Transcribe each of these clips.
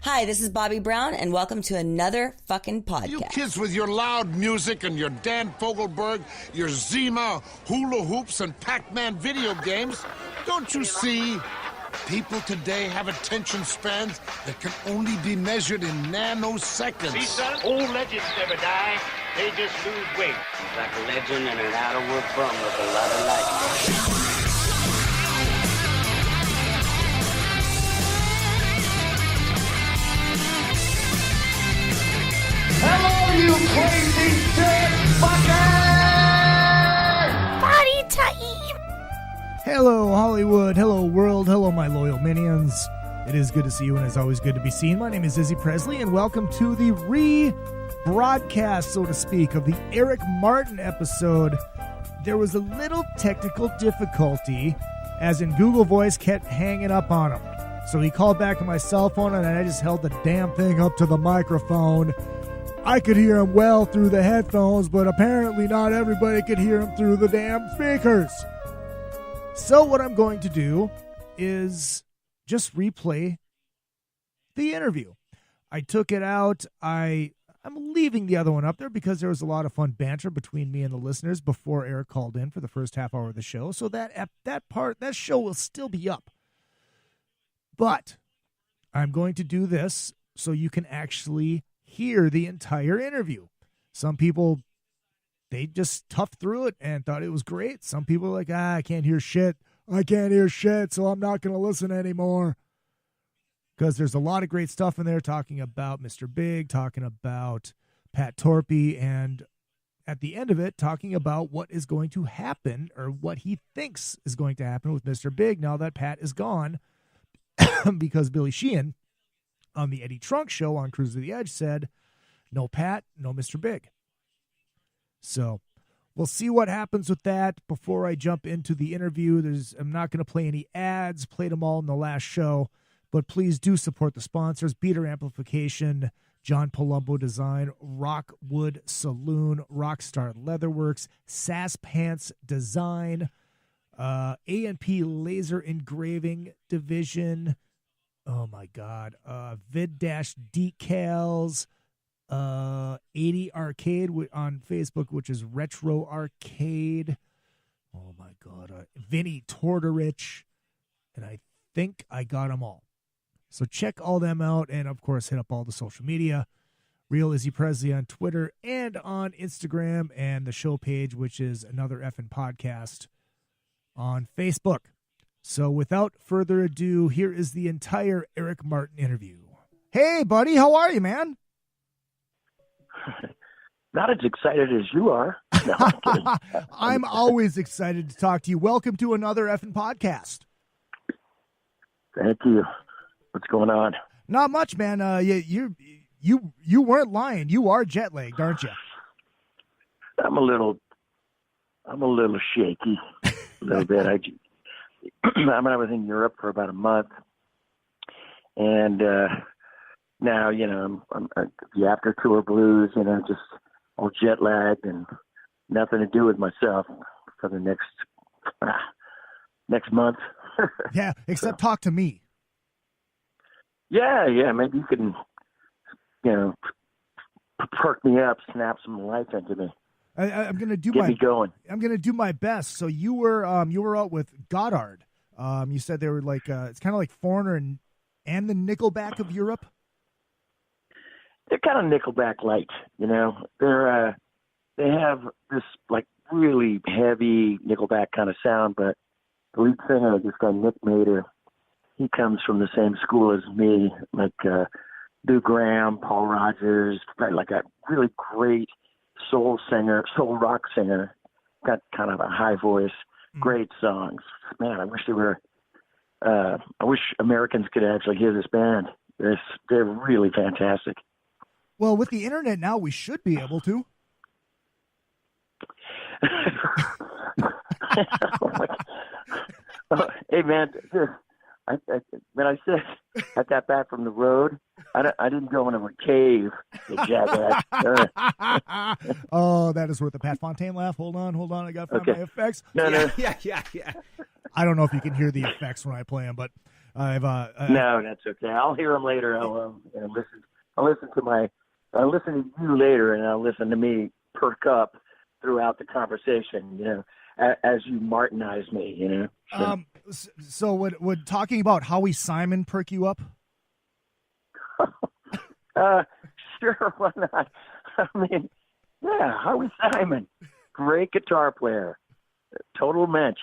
Hi, this is Bobby Brown, and welcome to another fucking podcast. You kids with your loud music and your Dan Fogelberg, your Zima, hula hoops, and Pac-Man video games, don't you see? People today have attention spans that can only be measured in nanoseconds. See, son, old legends never die. They just lose weight. Like a legend and an outerworld bum with a lot of light. Hello, you crazy dirt fucker! Party time! Hello, Hollywood. Hello, world. Hello, my loyal minions. It is good to see you, and it's always good to be seen. My name is Izzy Presley, and welcome to the rebroadcast, so to speak, of the Eric Martin episode. There was a little technical difficulty, as in Google Voice kept hanging up on him. So he called back on my cell phone, and I just held the damn thing up to the microphone. I could hear him well through the headphones, but apparently not everybody could hear him through the damn speakers. So what I'm going to do is just replay the interview. I took it out. I'm leaving the other one up there because there was a lot of fun banter between me and the listeners before Eric called in for the first half hour of the show. So that show will still be up. But I'm going to do this so you can actually hear the entire interview. Some people, they just toughed through it and thought it was great. Some people are like, I can't hear shit. I can't hear shit, so I'm not going to listen anymore. Because there's a lot of great stuff in there talking about Mr. Big, talking about Pat Torpey, and at the end of it, talking about what is going to happen or what he thinks is going to happen with Mr. Big now that Pat is gone because Billy Sheehan on the Eddie Trunk show on Cruise to the Edge said, no Pat, no Mr. Big. So we'll see what happens with that. Before I jump into the interview, I'm not going to play any ads, played them all in the last show, but please do support the sponsors: Beater Amplification, John Palumbo Design, Rockwood Saloon, Rockstar Leatherworks, Sass Pants Design, A&P Laser Engraving Division, oh my God, Vid-Dash Decals, 80 Arcade on Facebook, which is Retro Arcade. Oh my God, Vinny Tortorich, and I think I got them all. So check all them out, and of course hit up all the social media. Real Izzy Presley on Twitter and on Instagram, and the show page, which is Another Effin' Podcast on Facebook. So without further ado, here is the entire Eric Martin interview. Hey, buddy, how are you, man? Not as excited as you are. No, I'm kidding. I'm always excited to talk to you. Welcome to Another Effin' Podcast. Thank you. What's going on? Not much, man. You weren't lying. You are jet lagged, aren't you? I'm a little shaky, a little bit. I was in Europe for about a month, and now I'm the after tour blues. Just all jet lagged and nothing to do with myself for the next month. Yeah, except talk to me. Yeah. Maybe you can, perk me up, snap some life into me. I'm gonna do Get me going. I'm gonna do my best. So you were out with Goddard. You said they were like it's kind of like Foreigner and the Nickelback of Europe. They're kind of Nickelback light, They're they have this like really heavy Nickelback kind of sound, but the lead singer, this guy Nick Mader, he comes from the same school as me, like Lou Graham, Paul Rogers, like a really great soul rock singer, got kind of a high voice, great songs. Man, I wish Americans could actually hear this band. They're really fantastic. Well, with the internet now, we should be able to. Hey, man, when I said I got back from the road, I didn't go into a cave, you jackass. Oh, that is worth the Pat Fontaine laugh. Hold on. I got to find my effects. No. Yeah. I don't know if you can hear the effects when I play them, but No, that's okay. I'll hear them later. I'll listen to you later, and I'll listen to me perk up throughout the conversation. You know, as you Martinize me. You know. So would talking about Howie Simon perk you up? Sure, why not? I mean, yeah, Howie Simon, great guitar player, total mensch.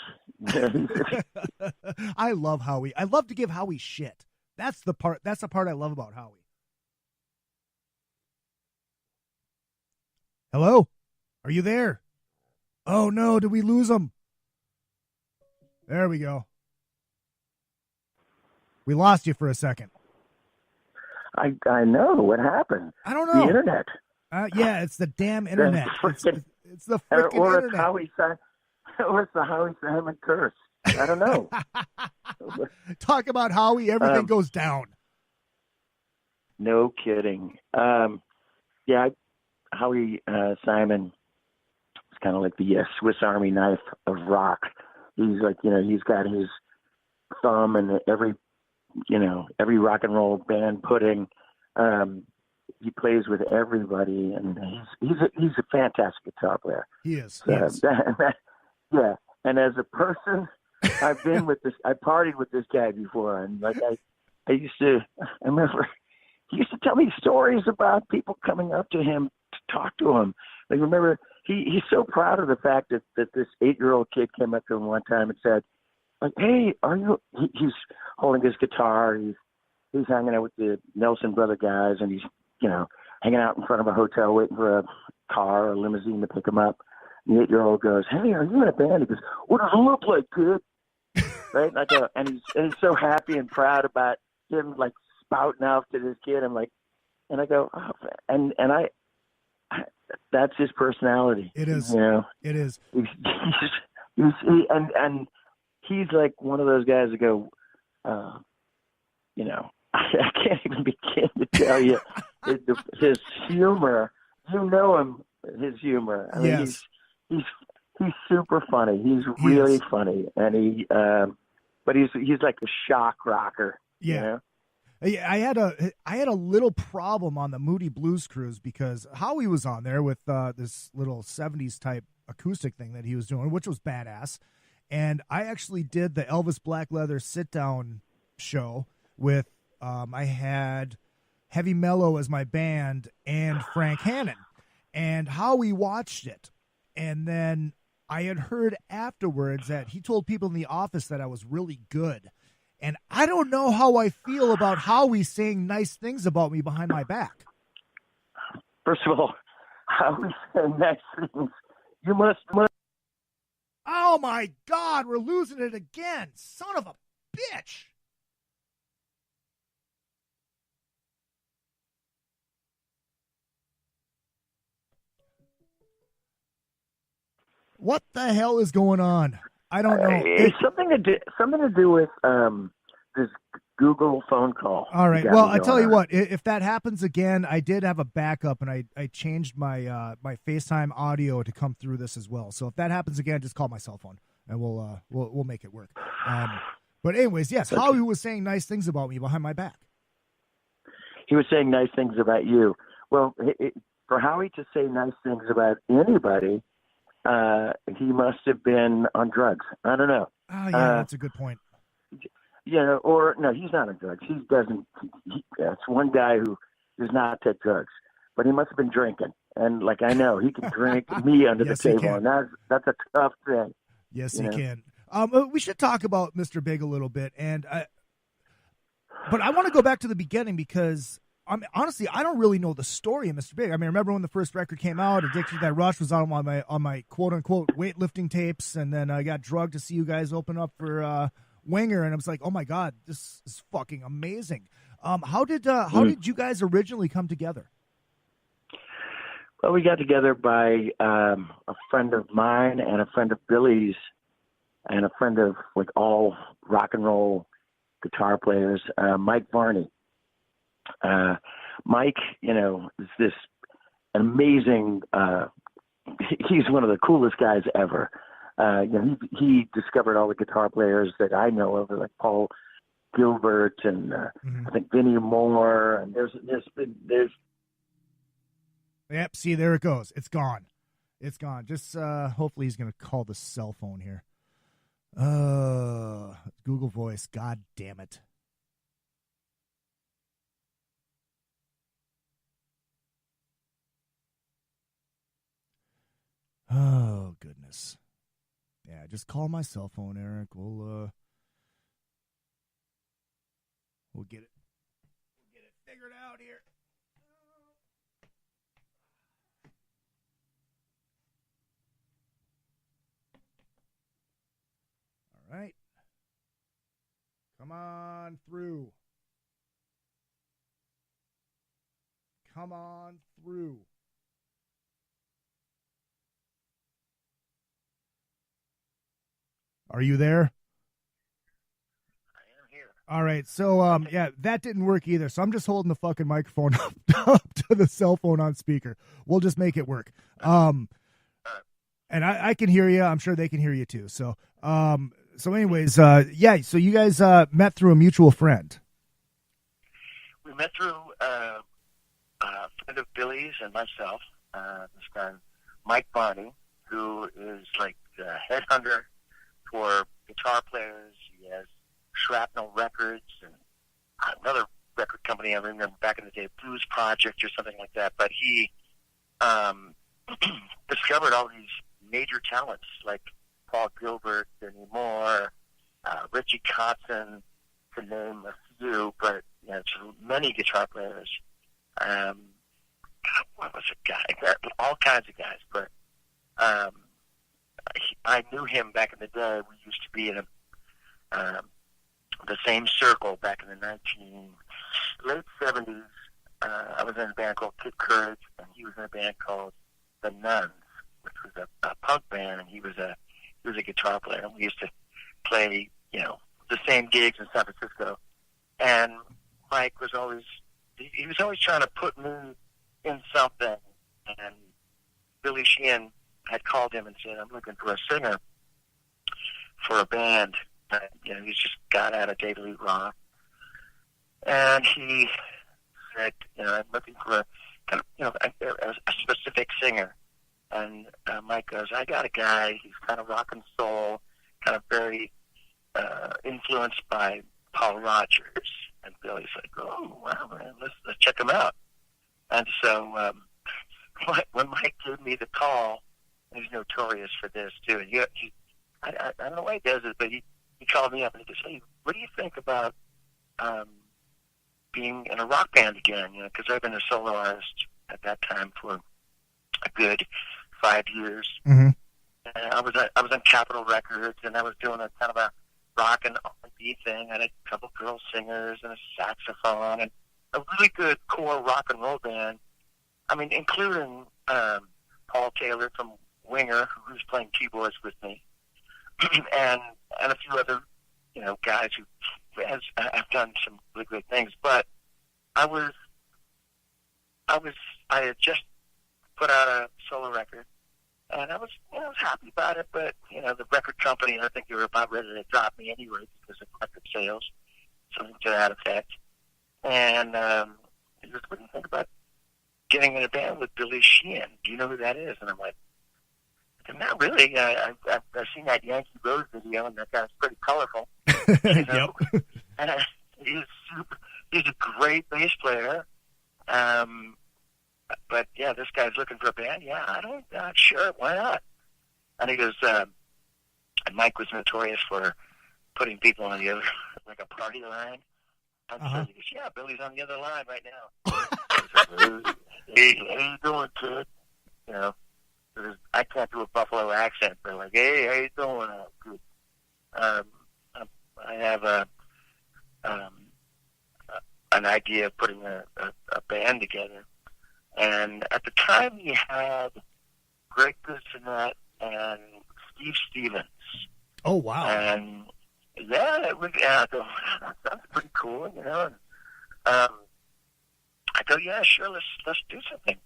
I love Howie. I love to give Howie shit. That's the part I love about Howie. Hello? Are you there? Oh no, did we lose him? There we go. We lost you for a second. I know what happened. I don't know. The internet. Yeah, it's the damn internet. It's the freaking internet. Or it's the Howie Simon curse. I don't know. Talk about Howie, everything goes down. No kidding. Yeah, Howie Simon is kind of like the Swiss Army knife of rock. He's like, you know, he's got his thumb in every rock and roll band pudding. He plays with everybody, and he's a fantastic guitar player. He is. Yeah, and as a person, I partied with this guy before, and like I remember he used to tell me stories about people coming up to him to talk to him. Like, remember, he's so proud of the fact that this 8-year-old kid came up to him one time and said, like, hey, he's holding his guitar, he's hanging out with the Nelson Brother guys, and he's, you know, hanging out in front of a hotel waiting for a car or a limousine to pick him up. And the 8-year-old goes, hey, are you in a band? He goes, what does it look like, kid? Right? And he's so happy and proud about him, like, spouting off to this kid. I'm like, and I go, oh, and I that's his personality. It is. You know? It is. He's like one of those guys that go, you know, I can't even begin to tell you his humor. You know him, his humor. I mean, yes. He's super funny. He's really funny, and but he's like a shock rocker. Yeah. You know? Yeah, I had a little problem on the Moody Blues Cruise because Howie was on there with this little 70s type acoustic thing that he was doing, which was badass. And I actually did the Elvis Black Leather sit down show with I had Heavy Mellow as my band and Frank Hannon. And Howie watched it. And then I had heard afterwards that he told people in the office that I was really good. And I don't know how I feel about Howie saying nice things about me behind my back. First of all, Howie saying nice things. You must. Oh, my God. We're losing it again. Son of a bitch. What the hell is going on? I don't know. It's something to do with this Google phone call. All right. Well, I tell you what. If that happens again, I did have a backup, and I changed my my FaceTime audio to come through this as well. So if that happens again, just call my cell phone, and we'll make it work. But anyways, yes, Howie was saying nice things about me behind my back. He was saying nice things about you. Well, for Howie to say nice things about anybody, he must have been on drugs. I don't know. Oh, yeah, that's a good point. You know, or no, he's not on drugs. That's one guy who does not take drugs, but he must have been drinking. And like, I know he can drink me under yes, the table, and that's a tough thing. Yes, he can. We should talk about Mr. Big a little bit, but I want to go back to the beginning because honestly, I don't really know the story of Mr. Big. I mean, I remember when the first record came out, Addicted to That Rush was on my quote unquote weightlifting tapes, and then I got drugged to see you guys open up for Winger, and I was like, oh my God, this is fucking amazing. How did you guys originally come together? Well, we got together by a friend of mine and a friend of Billy's and a friend of like all rock and roll guitar players, Mike Varney. Mike, you know, is this amazing, he's one of the coolest guys ever. You know, he discovered all the guitar players that I know of, like Paul Gilbert and I think Vinnie Moore, and there's Yep, see, there it goes. It's gone. It's gone. Just hopefully he's going to call the cell phone here. Google Voice. God damn it. Oh, goodness. Yeah, just call my cell phone, Eric. We'll get it. We'll get it figured out here. All right. Come on through. Come on through. Are you there? I am here. All right. So, yeah, that didn't work either. So I'm just holding the fucking microphone up to the cell phone on speaker. We'll just make it work. And I can hear you. I'm sure they can hear you too. So, anyways, yeah. So you guys met through a mutual friend. We met through a friend of Billy's and myself. This guy, Mike Barney, who is like the headhunter for guitar players. He has Shrapnel Records and another record company I remember back in the day, Blues Project or something like that. But he discovered all these major talents like Paul Gilbert, Vinnie Moore, Richie Kotzen, to name a few, but many guitar players. What was a guy? All kinds of guys, but I knew him back in the day. We used to be in the same circle back in the late 70s. I was in a band called Kid Courage, and he was in a band called The Nuns, which was a punk band, and he was a guitar player. And we used to play, the same gigs in San Francisco. And Mike was always trying to put me in something. And Billy Sheehan had called him and said, "I'm looking for a singer for a band." And, he's just got out of Daily Rock. And he said, "I'm looking for a specific singer." And Mike goes, "I got a guy. He's kind of rock and soul, kind of very influenced by Paul Rogers." And Billy's like, "Oh, wow, man, let's check him out." And so when Mike gave me the call, he's notorious for this too. And I don't know why he does it, but he called me up and he goes, "Hey, what do you think about being in a rock band again?" Because I've been a solo artist at that time for a good 5 years. Mm-hmm. And I was on Capitol Records, and I was doing a kind of a rock and R&B thing. I had a couple girl singers and a saxophone and a really good core rock and roll band. I mean, including Paul Taylor from Winger, who was playing keyboards with me, and a few other, guys who have done some really great things. But I had just put out a solo record, and I was happy about it. But the record company, I think they were about ready to drop me anyway because of record sales, something to that effect. And he goes, "What do you think about getting in a band with Billy Sheehan? Do you know who that is?" And I'm like, "Not really. I've seen that Yankee Rose video, and that guy's pretty colorful." Yep. And he's a great bass player. But yeah, this guy's looking for a band. Yeah, not sure. Why not? And he goes, and Mike was notorious for putting people on the other, like a party line. And so he goes, "Yeah, Billy's on the other line right now." "Hey, how you doing, kid?" I can't do a Buffalo accent, but like, "Hey, how you doing?" "Good." I have an idea of putting a band together. And at the time, we had Greg Bissonette and Steve Stevens. Oh, wow. And yeah, that sounds pretty cool, And I go, "Yeah, sure, let's do something."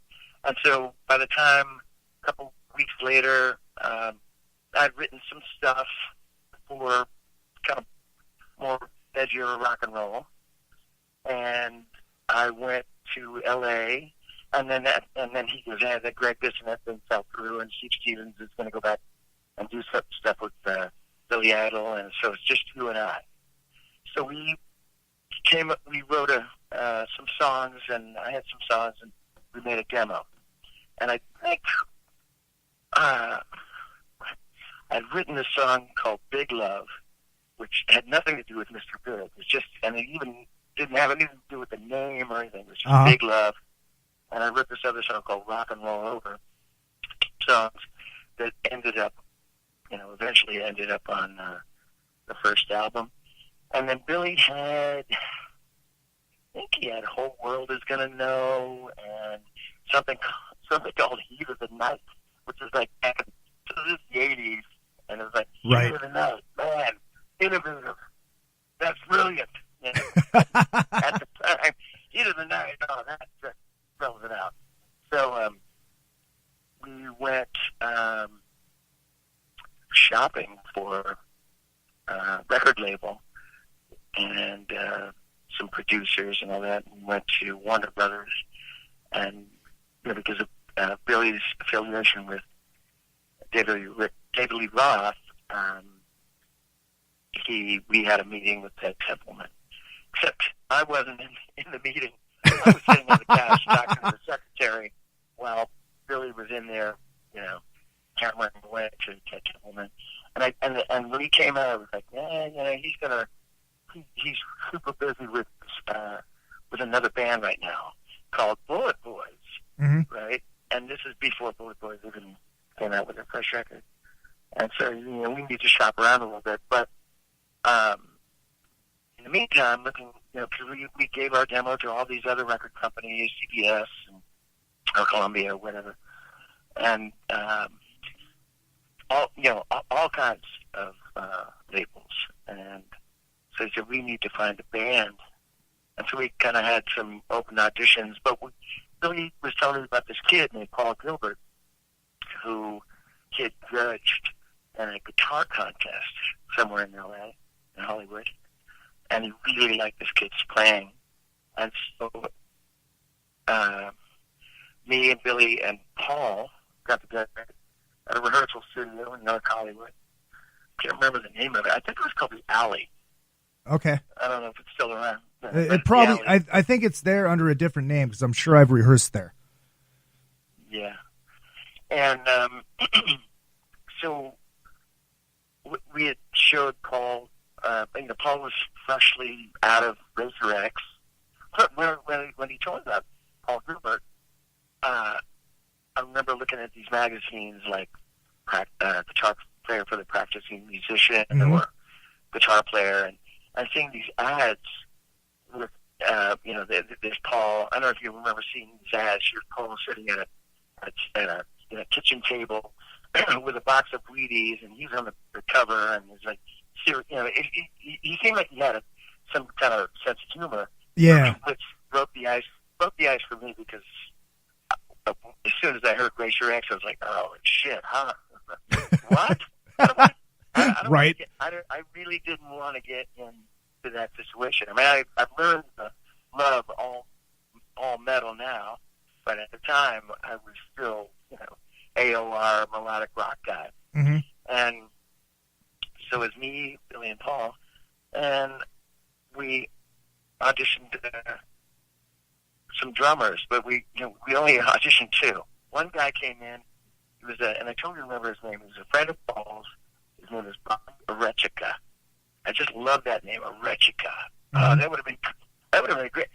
And so by the time, a couple weeks later, I'd written some stuff for kind of more edgier rock and roll. And I went to L.A., and then he goes, yeah, that Greg this and that thing fell through, and Steve Stevens is going to go back and do some stuff with Billy Idol, and so it's just you and I. So we wrote some songs, and I had some songs, and we made a demo. And I think I'd written a song called Big Love, which had nothing to do with Mr. Big. It was just, and it even didn't have anything to do with the name or anything. It was just Big Love. And I wrote this other song called Rock and Roll Over, songs that ended up, eventually ended up on the first album. And then Billy had, I think he had Whole World Is Gonna Know, and something called Heat of the Night, which is like back in the 80s, and it was like, Heat of the Night, man, innovative, that's brilliant. At the time, Heat of the Night, that spells it out. So we went shopping for a record label and some producers and all that, and went to Warner Brothers, and because of Billy's affiliation with David Lee Roth, we had a meeting with Ted Templeman. Except I wasn't in the meeting. I was sitting on the couch talking to the secretary while Billy was in there, hammering away to Ted Templeman. And when he came out, I was like, he's super busy with another band right now called Bullet Boys, right? And this is before Bullet Boys even came out with their first record. And so, we need to shop around a little bit. But in the meantime, looking, because we gave our demo to all these other record companies, CBS or Columbia or whatever, and all kinds of labels. And so he said, we need to find a band. And so we kind of had some open auditions. But Billy was telling me about this kid named Paul Gilbert, who he had judged in a guitar contest somewhere in L.A., in Hollywood. And he really liked this kid's playing. And so me and Billy and Paul got together at a rehearsal studio in North Hollywood. I can't remember the name of it. I think it was called The Alley. Okay. I don't know if it's still around. It probably. I think it's there under a different name because I'm sure I've rehearsed there. Yeah. And so we had showed Paul. Paul was freshly out of Racer X. When he told me about Paul Gilbert, I remember looking at these magazines like Guitar Player for the Practicing Musician or Guitar Player, and seeing these ads with, there's Paul. I don't know if you remember seeing these ads. Here's Paul sitting at a kitchen table with a box of Wheaties, and he's on the cover, and he's like, he seemed like he had some kind of sense of humor. Yeah. Which broke the ice for me because as soon as I heard Racer X, I was like, oh shit, huh? What? Right. I really didn't want to get into that situation. I mean, I've learned to love all metal now, but at the time I was still, AOR melodic rock guy. Mm-hmm. And so it was me, Billy, and Paul, and we auditioned some drummers, but we only auditioned two. One guy came in. He was and I totally remember his name. He was a friend of Paul's. His name is Bob Arechika. I just love that name, Arechika. That would have been great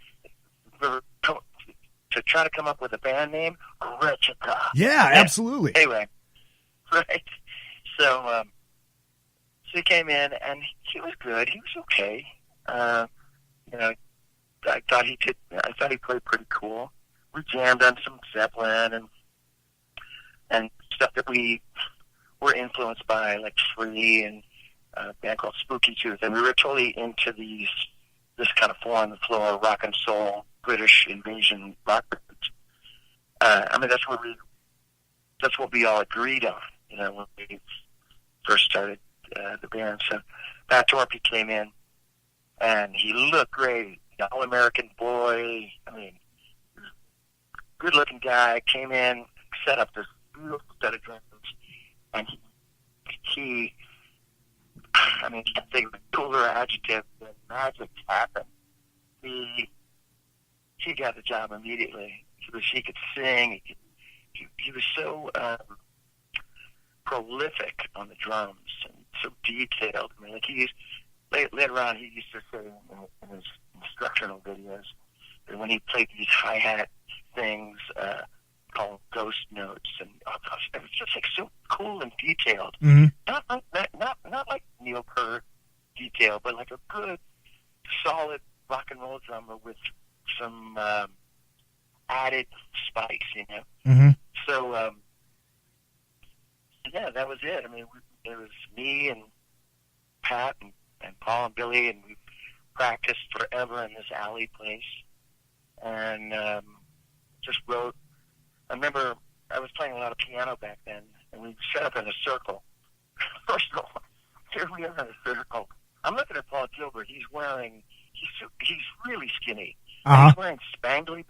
to try to come up with a band name, Arechika. Yeah, absolutely. Anyway, right. So he came in, and he was good. He was okay. I thought he played pretty cool. We jammed on some Zeppelin and stuff that we were influenced by, like Free and a band called Spooky Tooth. And we were totally into this kind of four-on-the-floor rock and soul British invasion rock bands. That's what we all agreed on, when we first started the band. So Pat Torpey came in, and he looked great. All-American boy. I mean, good-looking guy. Came in, set up this beautiful set of drums, and he I mean, can't think of a cooler adjective than magic happened. He got the job immediately. He could sing. He was so prolific on the drums and so detailed. I mean, like later on, he used to say in his instructional videos that when he played these hi-hat things called ghost notes, and it was just like so cool and detailed. Mm-hmm. Not like Neil Peart detail, but like a good, solid rock and roll drummer with some added spice, you know. Mm-hmm. So yeah, that was it. I mean, it was me and Pat and Paul and Billy, and we practiced forever in this alley place, and just wrote. I remember I was playing a lot of piano back then, and we set up in a circle. First of all, here we are in a circle. I'm looking at Paul Gilbert. He's really skinny. Uh-huh. He's wearing spangly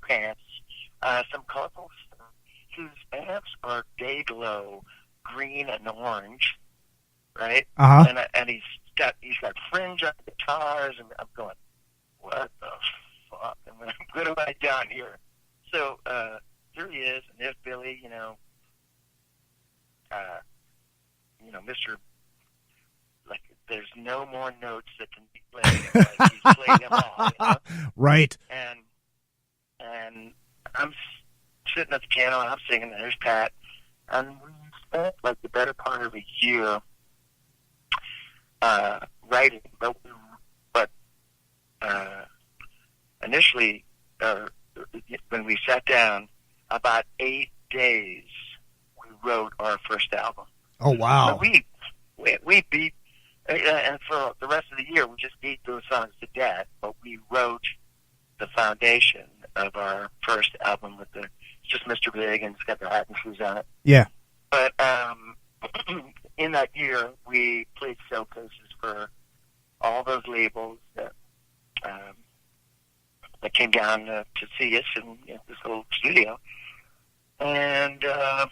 pants, some colorful stuff. His amps are day glow, green and orange, right? Uh-huh. And he's got fringe on the guitars, and I'm going, what the fuck? I mean, what have I done here? So here he is, and there's Billy, Mr. Like, there's no more notes that can be played. Like, he's played them all, you know? Right. And I'm sitting at the piano, and I'm singing, and there's Pat. And we spent, like, the better part of a year writing. But initially, when we sat down, about 8 days, we wrote our first album. Oh, wow. So we beat, and for the rest of the year, we just beat those songs to death, but we wrote the foundation of our first album it's just Mr. Big, and it's got the hat and shoes on it. Yeah. But in that year, we played showcases for all those labels that came down to see us in this little studio. And I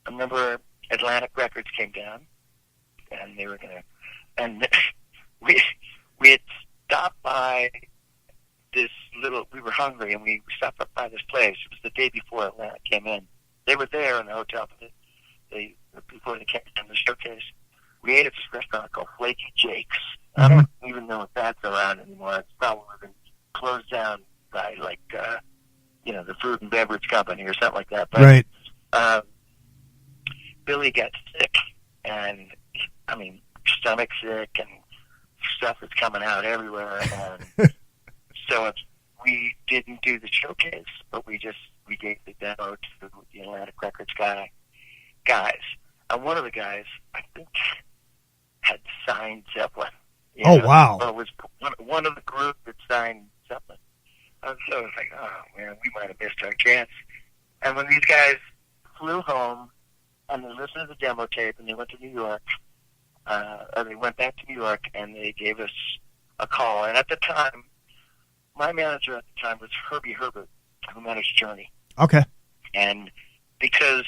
remember Atlantic Records came down, and they were and we had stopped by this we were hungry, and we stopped up by this place. It was the day before Atlantic came in. They were there in the hotel, before they came down the showcase. We ate at this restaurant called Flaky Jake's. Mm-hmm. I don't even know if that's around anymore. It's probably been closed down by, like, the Food and Beverage Company or something like that. But, right. Billy got sick, and, I mean, stomach sick, and stuff is coming out everywhere. And so we didn't do the showcase, but we gave the demo to the Atlantic Records guys. And one of the guys, I think, had signed Zeppelin. Oh, wow. Or was one of the group that signed Zeppelin. And so it was like, oh, man, we might have missed our chance. And when these guys flew home, and they listened to the demo tape, and they went to New York, or they went back to New York, and they gave us a call. And at the time, my manager at the time was Herbie Herbert, who managed Journey. Okay. And because,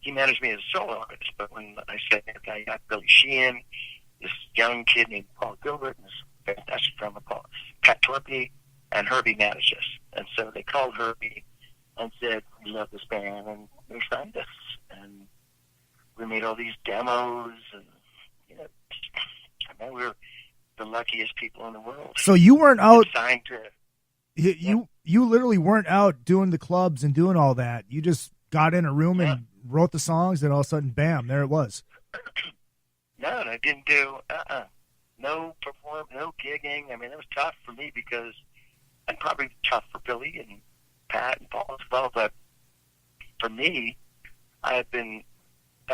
he managed me as a solo artist, but when I said I got Billy Sheehan, this young kid named Paul Gilbert, and this fantastic drummer called Pat Torpey, and Herbie managed us. And so they called Herbie and said, we love this band, and they signed us. And we made all these demos, and, we were the luckiest people in the world. So you weren't out... Signed to... You literally weren't out doing the clubs and doing all that. You just got in a room and wrote the songs, and all of a sudden, bam, there it was. No, I didn't do no gigging. I mean, it was tough for me and probably tough for Billy and Pat and Paul as well. But for me, that's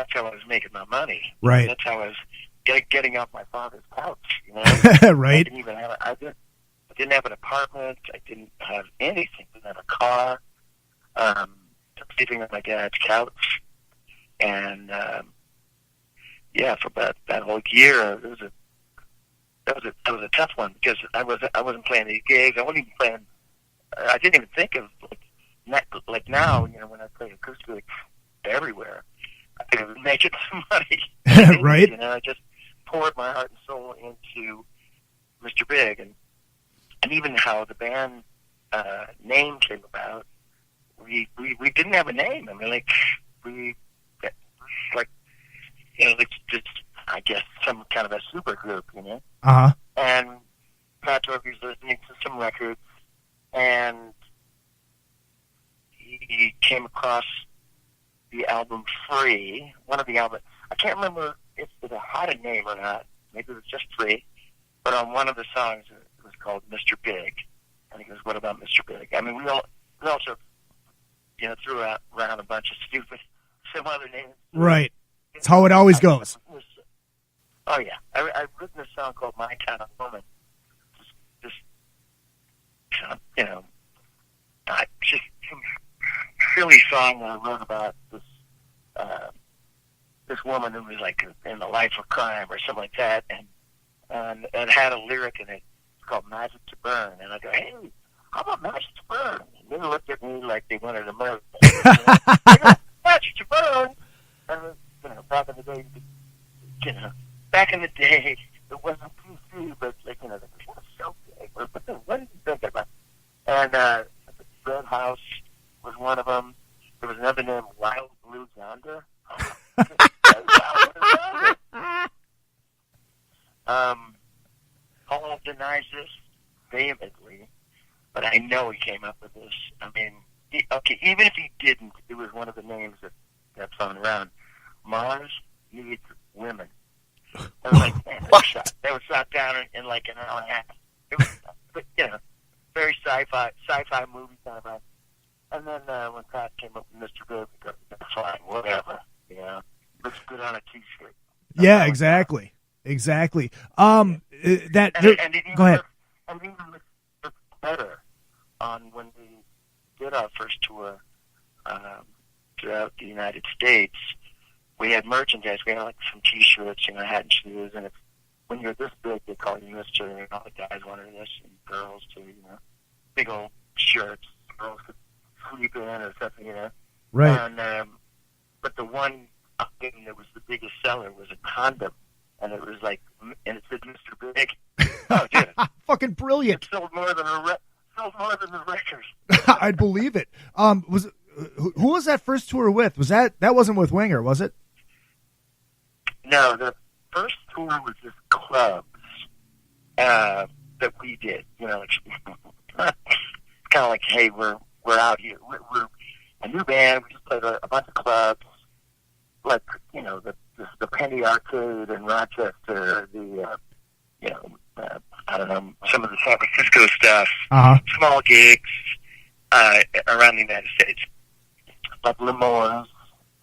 how I was making my money. Right. That's how I was getting off my father's couch. Right. I didn't have an apartment. I didn't have anything. I didn't have a car. Sleeping on my dad's couch, and yeah, for about that whole year, that was a tough one because I wasn't playing these gigs. I wasn't even playing. I didn't even think of like now, you know, when I play acoustic everywhere, I could make it some money. Right. You know, I just poured my heart and soul into Mr. Big, and even how the band name came about. We didn't have a name. I mean, like you know, it's just, I guess, some kind of a super group, you know. And Pat Torpey was listening to some records, and he came across the album Free, one of the albums. I can't remember if it had a name or not. Maybe it was just Free. But on one of the songs, it was called Mr. Big. And he goes, "What about Mr. Big?" I mean, we also, you know, threw around a bunch of stupid, some other names. Right. It's how it always goes. Oh, yeah. I've written a song called My Kind of Woman. Just you know, just some silly song that I wrote about this woman who was like in the life of crime or something like that, and it had a lyric in it called "Magic to Burn," and I go, "Hey, how about Magic to Burn?" And they looked at me like they wanted to murder me. I go, "Magic to Burn," and you know, back in the day, it wasn't PC, but like, you know, it was so big. What did you think about? And Red House was one of them. There was another named Wild Blue Yonder. Paul denies this vehemently, but I know he came up with this. I mean, even if he didn't, it was one of the names that's on around. Mars needs women. I was like, man, that was shot down in like an hour and a half. It was, but, you know, very sci-fi movie kind of vibe. And then when Pat came up with Mr. Big, we go, fine, whatever, you know. Looks good on a T-shirt. Yeah, exactly. Exactly. Go ahead. And even looked better on when we did our first tour throughout the United States. We had merchandise. We had like some T-shirts, you know, hat and shoes. And when you're this big, they call you Mr. And all the guys wanted this, and girls too, you know. Big old shirts. Girls could sleep in or something, you know. Right. And but the one thing that was the biggest seller was a condom, and it was like, and it said Mr. Big. Oh, dude, fucking brilliant! It sold more than the records. I'd believe it. Who was that first tour with? That wasn't with Winger, was it? No, the first tour was just clubs that we did. You know, it's kind of like, hey, we're out here. We're a new band. We just played a bunch of clubs, like, you know, the Penny Arcade in Rochester, I don't know, some of the San Francisco stuff, small gigs around the United States, like L'Amour's,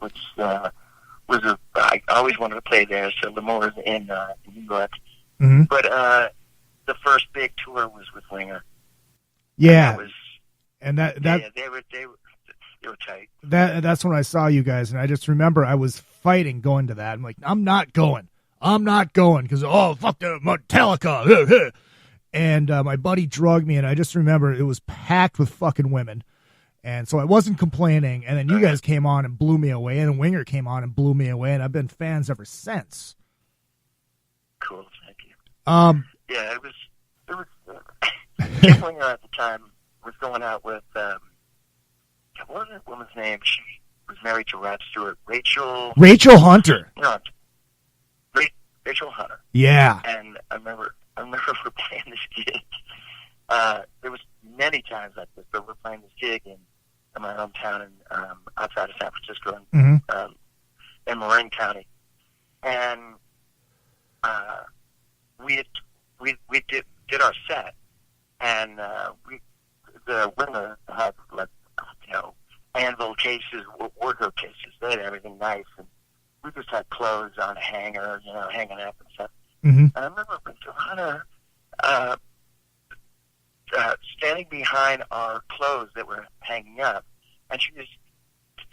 which I always wanted to play there. So L'Amour's in New York, but the first big tour was with Winger. Yeah, and that they were tight. That's when I saw you guys, and I just remember I was fighting going to that. I'm like, I'm not going because fuck the Metallica. And my buddy drugged me, and I just remember it was packed with fucking women. And so I wasn't complaining, and then you guys came on and blew me away, and Winger came on and blew me away, and I've been fans ever since. Cool, thank you. Yeah, it was Kim Winger at the time was going out with, what was that woman's name? She was married to Rod Stewart. Rachel Hunter. No, Rachel Hunter. Yeah. And I remember we're playing this gig. There was many times like this, but we're playing this gig in my hometown outside of San Francisco in Marin County, and we did our set, and the Winger had like, you know, anvil cases, wardrobe cases. They had everything nice, and we just had clothes on a hanger, you know, hanging up and stuff. And I remember Johanna standing behind our clothes that were hanging up, and she was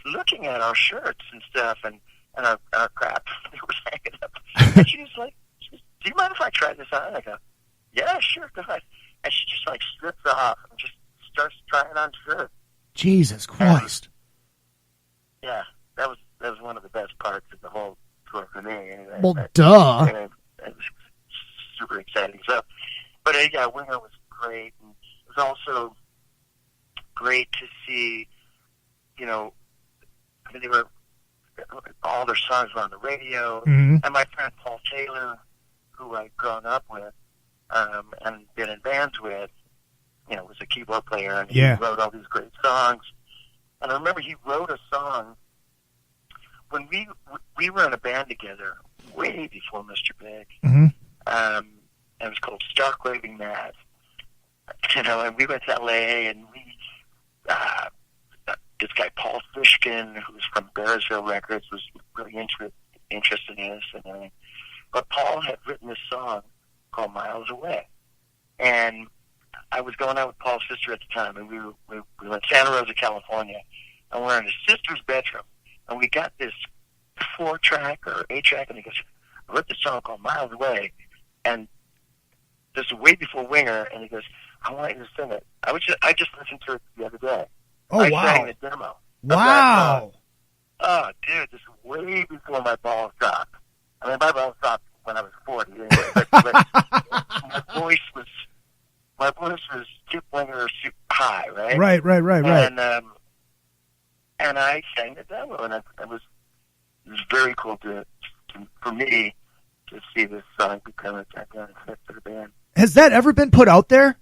looking at our shirts and stuff, and our crap that was hanging up And she was like, do you mind if I try this on? And I go, yeah, sure, go ahead. And she just like strips off and just starts trying on shirt. Jesus Christ. Yeah, that was one of the best parts of the whole tour for me. Anyway. Well, duh. It was super exciting. So, but yeah, Winger was great. And it was also great to see, you know, I mean, they were, all their songs were on the radio. Mm-hmm. And my friend Paul Taylor, who I'd grown up with and been in bands with, you know, was a keyboard player, and he wrote all these great songs. And I remember he wrote a song when we were in a band together way before Mr. Big. Mm-hmm. And it was called Stark Raving Mad. You know, and we went to L.A. and we, this guy Paul Fishkin, who's from Bearsville Records, was really interested in us. And everything. But Paul had written this song called Miles Away. And I was going out with Paul's sister at the time, and we were in Santa Rosa, California, and we're in his sister's bedroom, and we got this 4-track or 8-track, and he goes, I wrote this song called Miles Away, and this is way before Winger, and he goes, I want you to sing it. I just listened to it the other day. Oh, I wow. sang the demo. Wow. Oh, dude, this is way before my balls dropped. I mean, my balls dropped when I was 40, anyway, but my voice was Chip Winger super high, right? Right. And I sang the demo, and it was very cool for me to see this song become a gigantic hit for the band. Has that ever been put out there?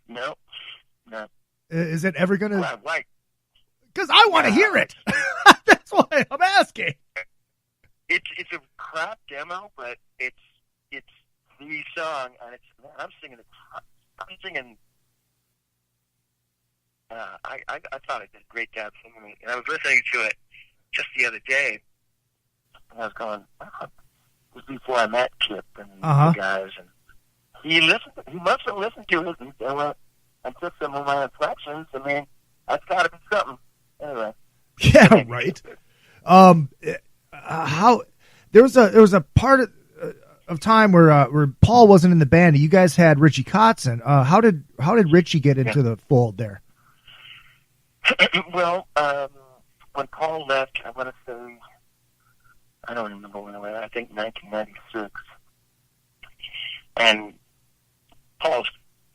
No. Is it ever going to? Well, why? Because I want to hear it. That's why I'm asking. It's a crap demo, but it's the song, and I'm singing it. I'm singing. I thought I did a great job singing it, and I was listening to it just the other day, and I was going, it was before I met Chip and the guys, and he must have listened to it and took some of my inflections. I mean, that's got to be something. Anyway. Yeah, right. How there was a part of time where Paul wasn't in the band. You guys had Richie Kotzen. How did Richie get into the fold there? Well, when Paul left, I want to say, I don't remember when it was. I think 1996. And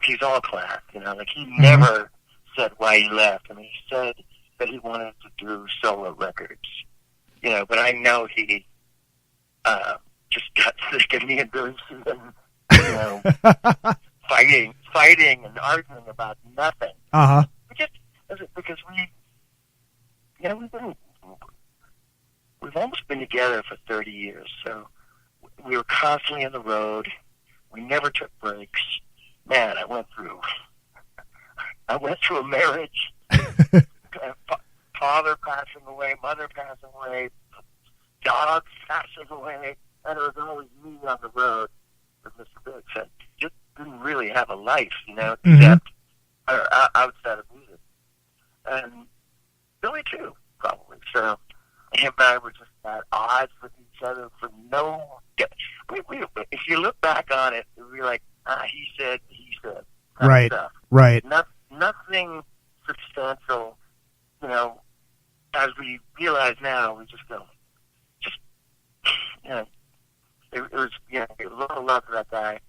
he's all class, you know. Like he never said why he left. I mean, he said that he wanted to do solo records, you know. But I know he just got sick of me and Billy Susan, you know, fighting and arguing about nothing. Because we've almost been together for 30 years, so we were constantly on the road. We never took breaks. Man, I went through a marriage, father passing away, mother passing away, dogs passing away, and it was always me on the road with Mr. Biggs. I just didn't really have a life, you know, except outside of music. And Billy too, probably. So him and I were just at odds with each other for no. If you look back on it, it would be like, he said. Right. Stuff. Right. Nothing substantial, you know. As we realize now, we just go, you know, it was, you know, a little love for that guy.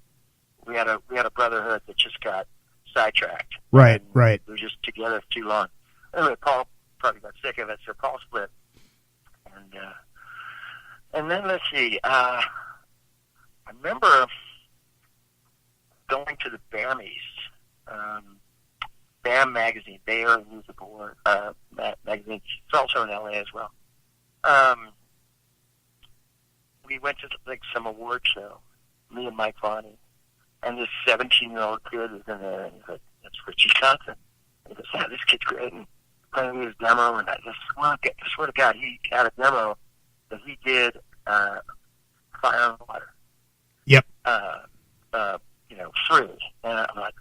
We had a brotherhood that just got sidetracked. Right. We were just together for too long. Anyway, Paul probably got sick of it, so Paul split. And then let's see. I remember going to the BAMmies, BAM magazine, Bay Area Music Award magazine. It's also in LA as well. We went to like some award show, me and Mike Vonnie, and this 17-year-old kid is in there, and he's like, "That's Richie Kotzen." He goes, "Yeah, this kid's great." And playing his demo, and I swear to God, he had a demo that he did, Fire and Water. Yep. You know, free. And I'm like,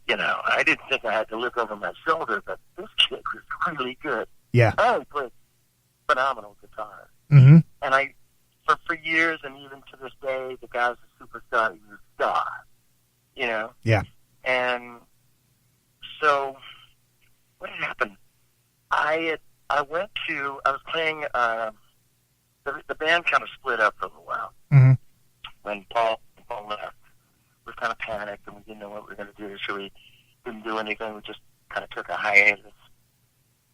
you know, I didn't think I had to look over my shoulder, but this kid was really good. Yeah. Oh, he played phenomenal guitar. Mm-hmm. And for years, and even to this day, the guy's a superstar. He's a star, you know? Yeah. And so what happened? I was playing, the band kind of split up for a little while. Mm-hmm. When Paul left, we kind of panicked, and we didn't know what we were going to do, so we didn't do anything. We just kind of took a hiatus.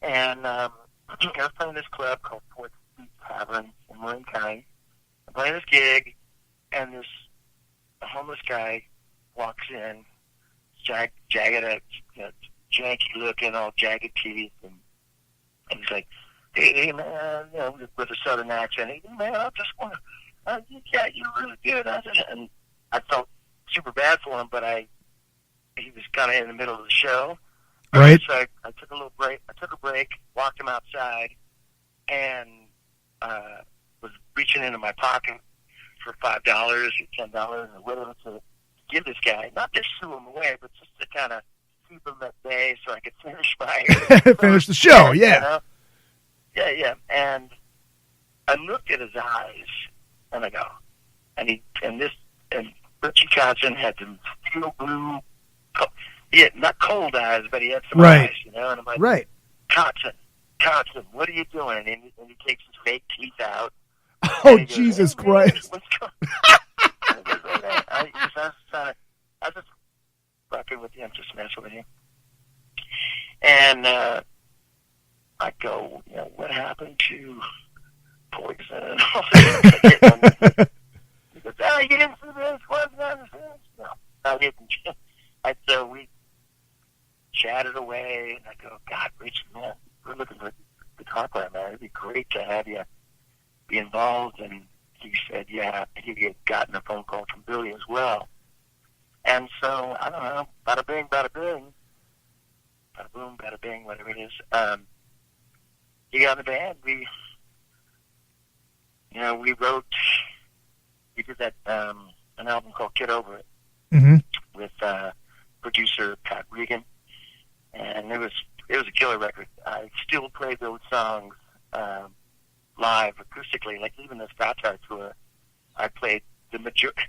And I was playing this club called Fourth Street Tavern in Marin County. I'm playing this gig, and a homeless guy walks in, jagged, janky looking, all jagged teeth, and he's like, "Hey man," with a southern accent. "Hey man, I just want to, yeah, you're really good." And I felt super bad for him, but he was kind of in the middle of the show. Right. So I took a little break. I took a break, walked him outside, and was reaching into my pocket for $5 or $10 or whatever to give this guy, not just sue him away, but just to kind of keep him at bay so I could finish my finish the show. Yeah. You know? Yeah. And I looked at his eyes, and I go, and Richie Kotzen had some steel blue. He had not cold eyes, but he had some eyes, you know. And I'm like, right. Kotzen, what are you doing? And he takes his fake teeth out. Oh, goes, Jesus "Hey, Christ. What's going on?" I was just fucking with you. I'm just messing with you. And I go, what happened to Poison and all that? He goes, "Oh, you didn't see this? No, I didn't." And so we chatted away, and I go, "God, Rich, man, we're looking for a guitar player, man. It'd be great to have you be involved." And he said, yeah, he had gotten a phone call from Billy as well. And so, I don't know, bada bing, bada bing, bada boom, bada bing, whatever it is. He got in the band. We did that, an album called Get Over It, Mm-hmm. with producer Pat Regan, and it was a killer record. I still play those songs live acoustically, like even this Qatar tour. I played the majority.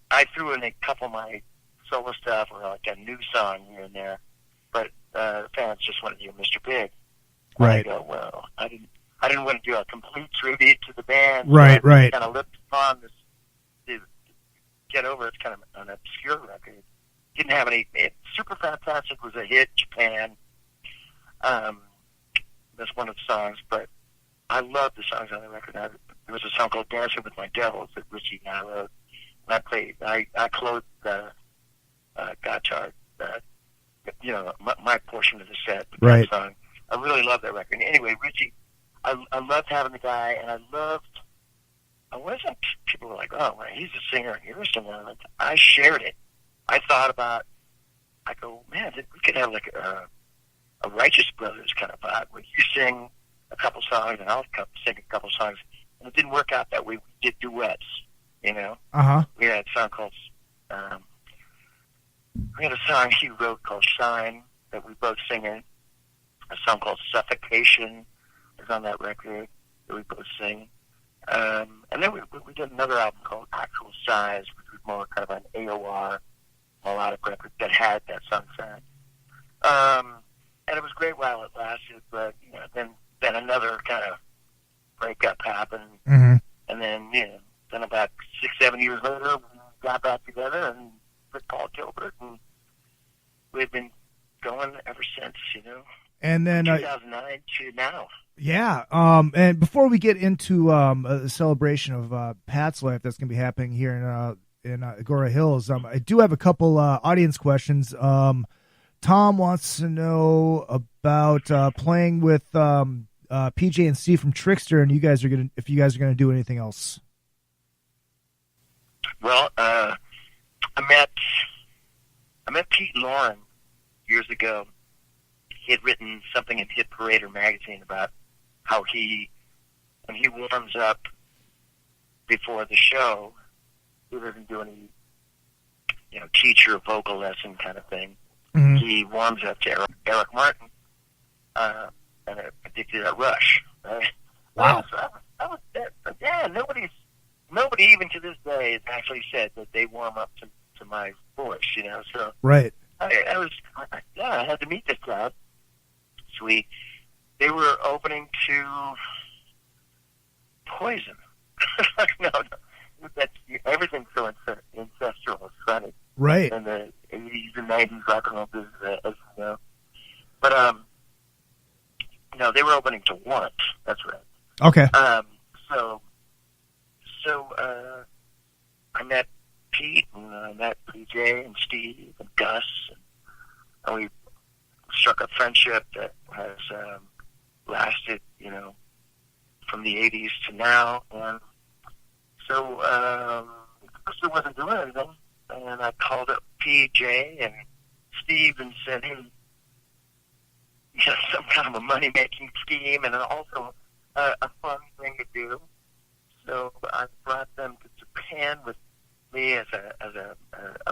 I threw in a couple of my solo stuff or like a new song here and there, but the fans just wanted to hear Mr. Big. Right. And I go, well, I didn't want to do a complete tribute to the band. Right. Kind of looked upon this. Get Over It's kind of an obscure record. Didn't have any. Super Fantastic was a hit. Japan. That's one of the songs, but I love the songs on the record. There was a song called "Dancing with My Devils" that Richie and I wrote. And I played. I closed the guitar. My portion of the set. With Right. that song. I really love that record. Anyway, Richie, I loved having the guy, and people were like, "Oh, well, he's a singer and you're a singer." Like, I shared it. I go, man, we could have like a Righteous Brothers kind of vibe where you sing a couple songs and I'll sing a couple songs. And it didn't work out that way. We did duets, you know. Uh-huh. We had a song called, he wrote called Shine that we both sing in. A song called Suffocation is on that record that we both sing. And then we did another album called Actual Size, which was more kind of an AOR melodic record that had that sunset. And it was great while it lasted, but then another kind of breakup happened, Mm-hmm. and then about 6-7 years later, we got back together and with Paul Gilbert, and we've been going ever since, And then 2009 to now. Yeah, and before we get into a celebration of Pat's life that's going to be happening here in Agora Hills, I do have a couple audience questions. Tom wants to know about playing with PJ and Steve from Trickster, and if you guys are gonna do anything else. Well, I met Pete Lauren years ago. He had written something in Hit Parader magazine about how when he warms up before the show, he doesn't do any, teacher vocal lesson kind of thing. Mm-hmm. He warms up to Eric Martin and Addicted at Rush. Right? Wow. So that Yeah, nobody even to this day has actually said that they warm up to my voice, you know. So Right. I had to meet this crowd. So they were opening to Poison. no, that's everything's so ancestral. It's funny. Right. In the 80s and 90s rock and roll business, as you know. But no, they were opening to Warrant. That's right. Okay. So I met Pete, and I met PJ and Steve and Gus, and we struck a friendship that has lasted, you know, from the 80s to now. And so Gus wasn't doing anything, and I called up PJ and Steve and said, hey, you know, some kind of a money-making scheme and also a fun thing to do. So I brought them to Japan with me as a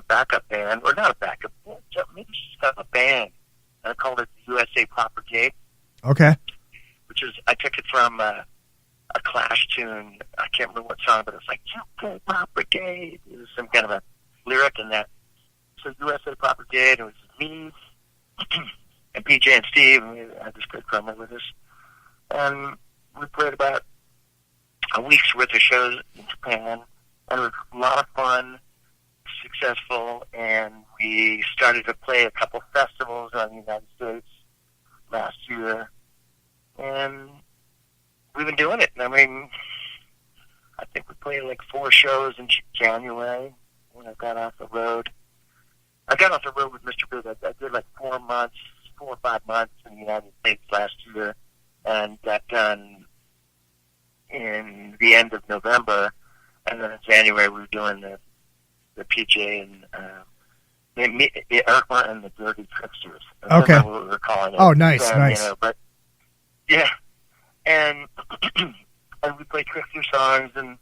backup band, or not a backup band, maybe just kind of a band. And I called it the USA Propagate. Okay. Which is, I took it from a Clash tune. I can't remember what song, but it's like, USA Propagate. It was some kind of a lyric in that. So USA Propagate, it was me and PJ and Steve, and we had this great drummer with us. And we played about a week's worth of shows in Japan, and it was a lot of fun, successful, and we started to play a couple festivals around the United States last year, and we've been doing it. I mean, I think we played like 4 shows in January when I got off the road. I got off the road with Mr. Big. I did like 4 or 5 months in the United States last year, and got done in the end of November, and then in January we were doing the PJ and Eric and the Dirty Tricksters. Okay. That's what we were calling it. Oh, nice, nice. You know, but yeah, and and we played Trickster songs and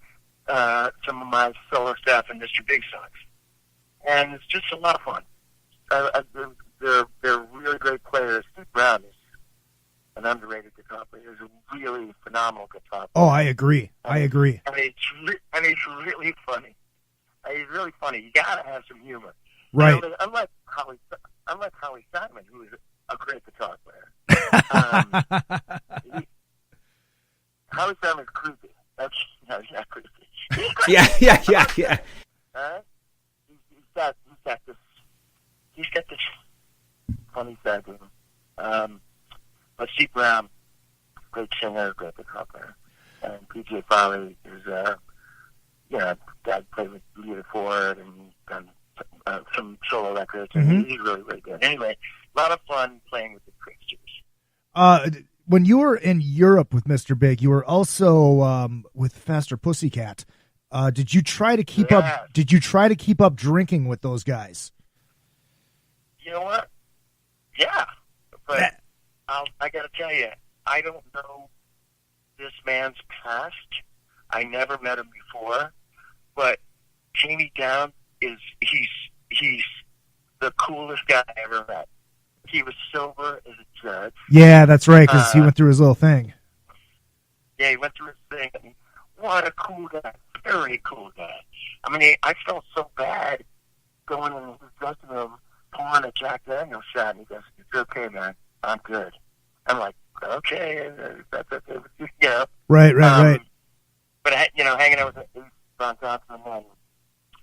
some of my solo stuff and Mr. Big songs, and it's just a lot of fun. They're really great players. Steve Brown is an underrated guitar player. He's a really phenomenal guitar player. Oh, I agree. I agree. And he's really funny. He's really funny. You gotta have some humor. Right. You know, unlike Howie Simon, who is a great guitar player. Howie Simon's creepy. No, he's not creepy. Yeah. He's got this funny side to him. But Steve Brown, great singer, great guitar player, and PJ Farley is Dad played with Leader Ford and done some solo records, and he's really, really good. Anyway, a lot of fun playing with the Tricksters. When you were in Europe with Mr. Big, you were also with Faster Pussycat. Did you try to keep up? Did you try to keep up drinking with those guys? You know what? Yeah, but I got to tell you, I don't know this man's past. I never met him before, but Jamie Down he's the coolest guy I ever met. He was sober as a judge. Yeah, that's right, because he went through his little thing. Yeah, he went through his thing. I mean, what a cool guy. Very cool guy. I mean, I felt so bad going in his dressing room, pouring a Jack Daniels shot, and he goes, "It's okay, man. I'm good." I'm like, okay, that's okay with you, you know. Right. But, you know, hanging out with Ron Johnson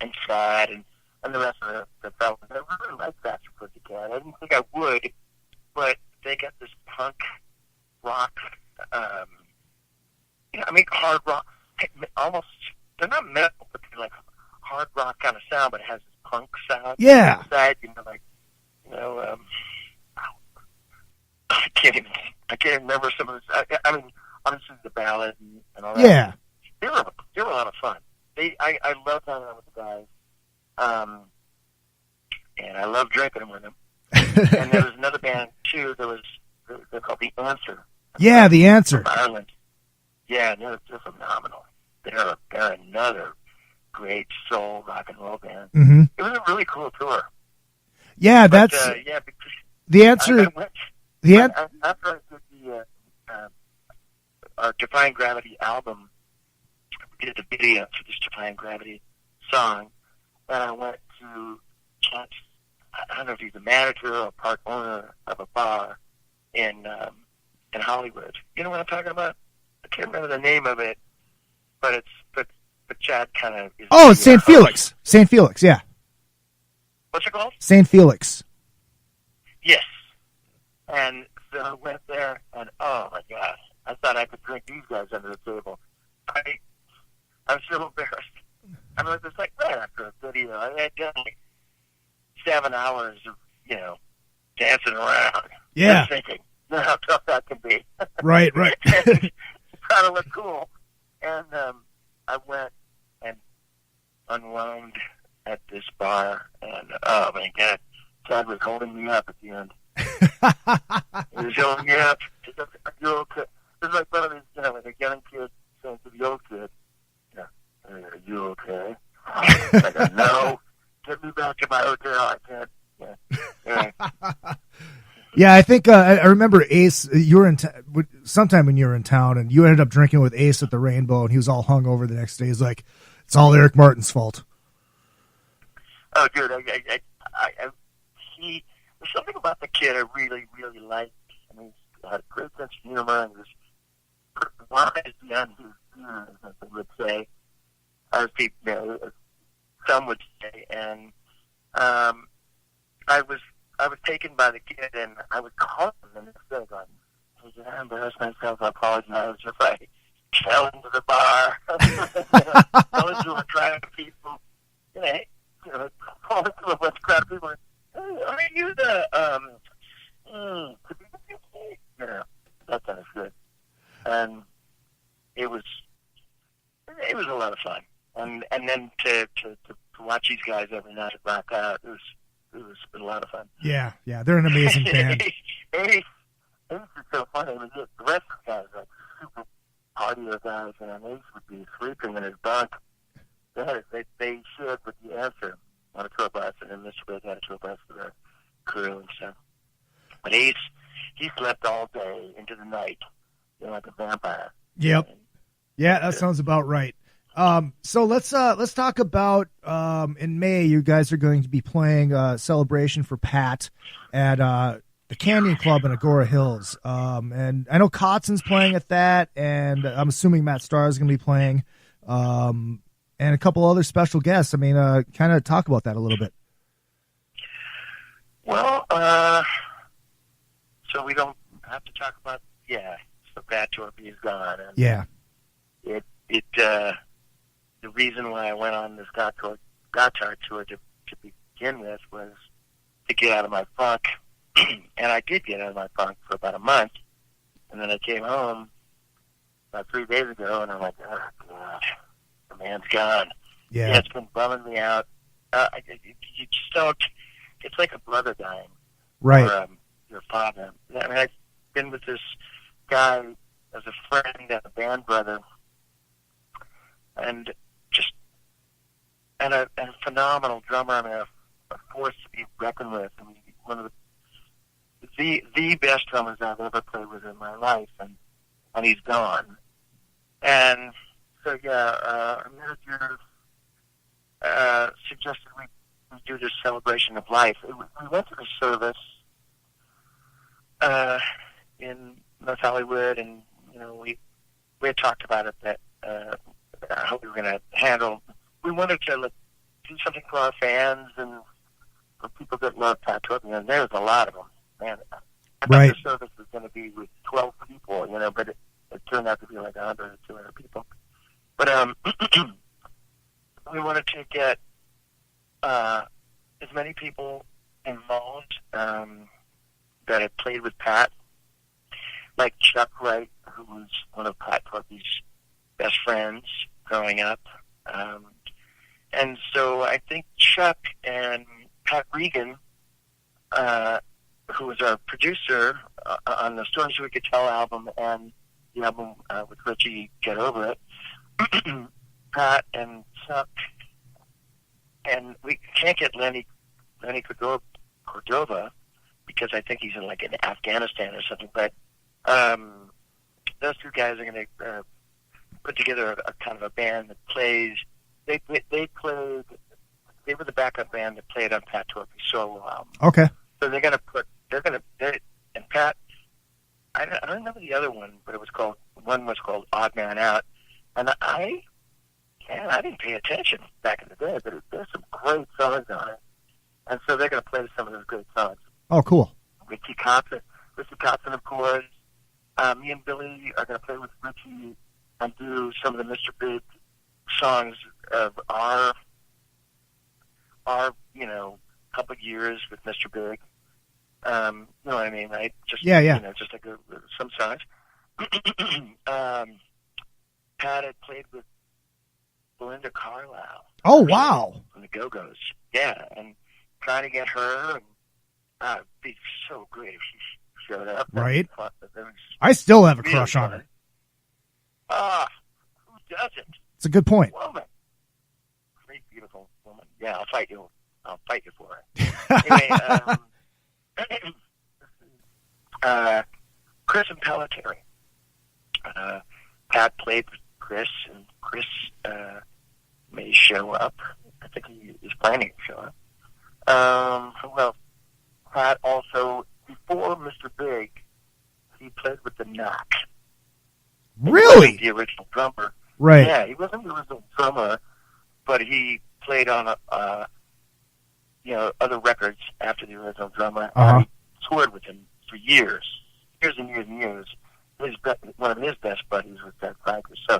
and Scott and the rest of the fellas, I really like Faster Pussycat. I didn't think I would, but they got this punk rock, hard rock, almost, they're not metal, but they're like hard rock kind of sound, but it has this punk sound. Yeah. Inside, I can't even remember some of this. I mean, obviously the ballad and all that. Yeah. They were a lot of fun. I loved hanging out with the guys. And I loved drinking with them. And there was another band too. They're called The Answer. Yeah, The Answer. From Ireland. Yeah, they're phenomenal. They're another great soul rock and roll band. Mm-hmm. It was a really cool tour. Yeah, but, that's because The Answer. After I did our Defying Gravity album did the video for this Defying Gravity song. And I went to Chuck. I don't know if he's the manager or part owner of a bar in Hollywood. You know what I'm talking about? I can't remember the name of it, but Chad kind of is. Oh, it's St. Felix. St. Felix, yeah. What's it called? St. Felix. Yes. And so I went there, and oh my God, I thought I could drink these guys under the table. I was so embarrassed. I was just like, right after a video, I had done like 7 hours of, dancing around. Yeah. Just thinking, how tough that can be. Right. Trying to look cool. And I went and unwound at this bar, and oh my God, Chad was holding me up at the end. He was holding me up. He goes, "Are you okay?" It was like one of these, like a young kid saying to the old kid, "Are you okay?" I go, "No, get me back to my hotel. I can't." Yeah. Yeah, I think I remember Ace. You were sometime when you were in town, and you ended up drinking with Ace at the Rainbow, and he was all hungover the next day. He's like, "It's all Eric Martin's fault." Oh, dude, there's something about the kid I really, really liked. I mean, he had a great sense of humor, and was wise beyond his years, as they would say, as people, some would say. And I was taken by the kid, and I would call him the next day going, "Hey, did I embarrass myself? I apologize if I fell into the bar." I was doing trying to people, calling to a bunch of crowd of people. "Hey, are you the that kind of shit." And it was a lot of fun. And then to watch these guys every night rock out, it was a lot of fun. Yeah, they're an amazing band. Ace is so funny. I mean, the rest of the guys are like super partier guys, and Ace would be sleeping in his bunk. They shared with the answer on a tour bus, and then Mr. Big had a tour bus for the crew and stuff. But Ace, he slept all day into the night, like a vampire. Yep. Yeah, that sounds about right. So let's talk about in May you guys are going to be playing Celebration for Pat at the Canyon Club in Agora Hills. And I know Kotzen's playing at that, and I'm assuming Matt Starr is going to be playing, and a couple other special guests. I mean, kind of talk about that a little bit. Well, so we don't have to talk about, so Pat Torpey is gone. And yeah. The reason why I went on this Gottard tour to begin with was to get out of my funk. And I did get out of my funk for about a month. And then I came home about 3 days ago, and I'm like, oh, God, the man's gone. Yeah. It's been bumming me out. You just don't, it's like a brother dying. Right. Or your father. I mean, I've been with this guy as a friend and a band brother, and just and a phenomenal drummer. I mean, a force to be reckoned with. I mean, one of the best drummers I've ever played with in my life, and he's gone. And so, our manager suggested we do this celebration of life. We went to the service in North Hollywood, and we had talked about it that how we were going to handle. We wanted to do something for our fans and for people that love Pat Torpey, and there was a lot of them. Man, I thought the service was going to be with 12 people, but it turned out to be like 100 or 200 people. But we wanted to get as many people involved that had played with Pat, like Chuck Wright, who was one of Pat Torpey's best friends growing up. And so I think Chuck and Pat Regan, who was our producer on the Stories We Could Tell album and the album with Richie, Get Over It, Pat and Chuck, and we can't get Lenny Cordova because I think he's in in Afghanistan or something, but those two guys are going to put together a kind of a band that plays. They were the backup band that played on Pat Torpey's solo album. Okay. So and Pat, I don't remember the other one, but one was called Odd Man Out, and I didn't pay attention back in the day, but there's some great songs on it, and so they're going to play some of those great songs. Oh, cool. Richie Kotzen, of course. Me and Billy are going to play with Richie and do some of the Mr. Big songs of our couple of years with Mr. Big. You know what I mean, right? Just just like some songs. Pat had played with Belinda Carlisle. Oh, wow! From the Go-Go's, yeah, and trying to get her. And, it'd be so great if she showed up. Right. I still have a really crush on her. Who doesn't? It's a good point. Woman, great, beautiful woman. Yeah, I'll fight you for her. Anyway. Chris and Pelletieri. Pat played with Chris, and Chris may show up. I think he is planning to show up. Well, Pat also, before Mr. Big, he played with the Knock. Really? The original drummer. Right. Yeah, he wasn't the original drummer, but he played on other records after the original drummer. Uh-huh. I toured with him for years and years and years. One of his best buddies was Ted Franker. So,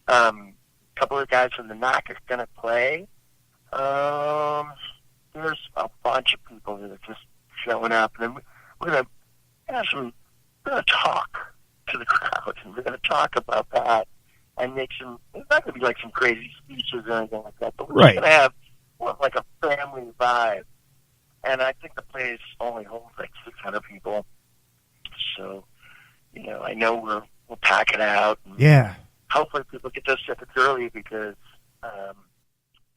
a couple of guys from the Knock are going to play. There's a bunch of people that are just showing up, and we're going to talk to the crowd, and we're going to talk about that and make some. It's not going to be like some crazy speeches or anything like that, but we're just going to have like a family vibe. And I think the place only holds like 600 people. So, I know we'll pack it out. Yeah. Hopefully people get those tickets early because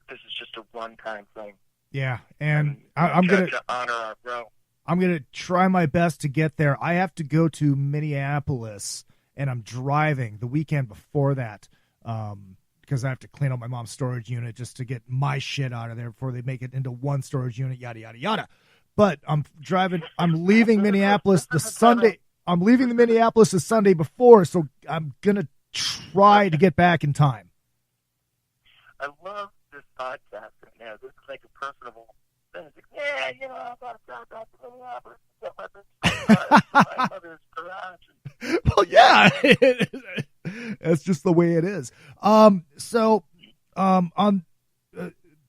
this is just a one-time thing. Yeah, and I'm going to honor our bro. I'm going to try my best to get there. I have to go to Minneapolis, and I'm driving the weekend before that because I have to clean up my mom's storage unit just to get my shit out of there before they make it into one storage unit, yada, yada, yada. But I'm leaving Minneapolis the Sunday. I'm leaving the Minneapolis the Sunday before, so I'm going to try to get back in time. I love this podcast right now. This is like a personable thing. It's like, I've got to drive back to Minneapolis to get my mother's garage. Well, yeah, that's just the way it is.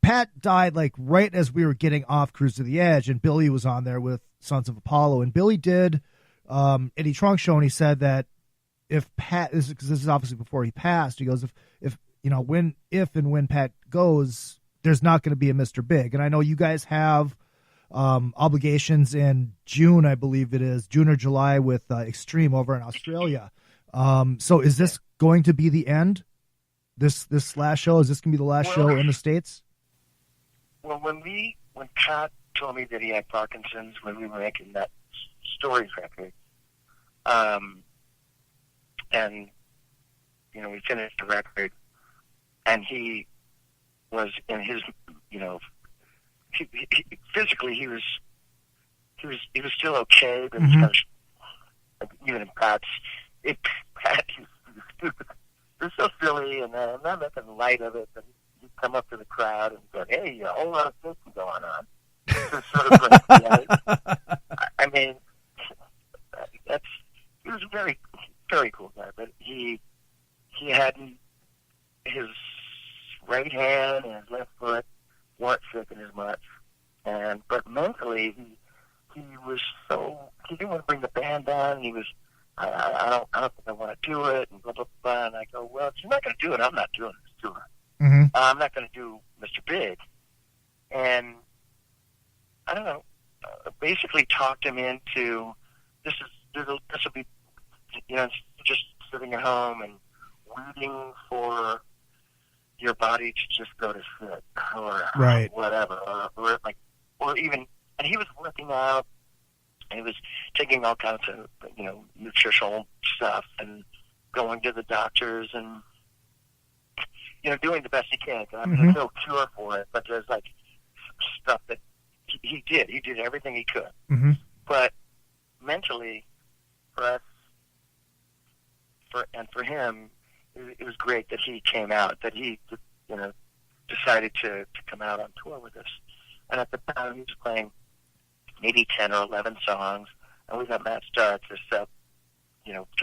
Pat died like right as we were getting off Cruise to the Edge, and Billy was on there with Sons of Apollo, and Billy did Eddie Trunk show, and he said that if Pat, because this is obviously before he passed, he goes, if and when Pat goes, there's not going to be a Mr. Big, and I know you guys have obligations in June, I believe it is June or July with Extreme over in Australia. So is this going to be the end? This last show, is this going to be the last show in the States? Well, when Pat told me that he had Parkinson's when we were making that Stories record, and we finished the record, and he was in his, physically he was still okay, but he was even in Pat, he's stupid. It was so silly, and I'm not making light of it, but he'd come up to the crowd and go, "Hey, a whole lot of safety going on." Just sort of like, I mean, he was a very, very cool guy, but he had his right hand and his left foot weren't shaking as much, but mentally he was so, he didn't want to bring the band down. He was, I don't think I want to do it, and blah blah blah. And I go, well, if you're not going to do it, I'm not doing this tour. Mm-hmm. I'm not going to do Mr. Big, and I don't know. Basically, talked him into this will be, just sitting at home and waiting for your body to just go to shit or whatever, or even. And he was working out. And he was taking all kinds of nutritional stuff and going to the doctors and doing the best he can. I mean, there's no cure for it, but there's like stuff that he did. He did everything he could. Mm-hmm. But mentally, for us, for him, it was great that he came out, that he, decided to come out on tour with us. And at the time, he was playing maybe 10 or 11 songs, and we got Matt Starr to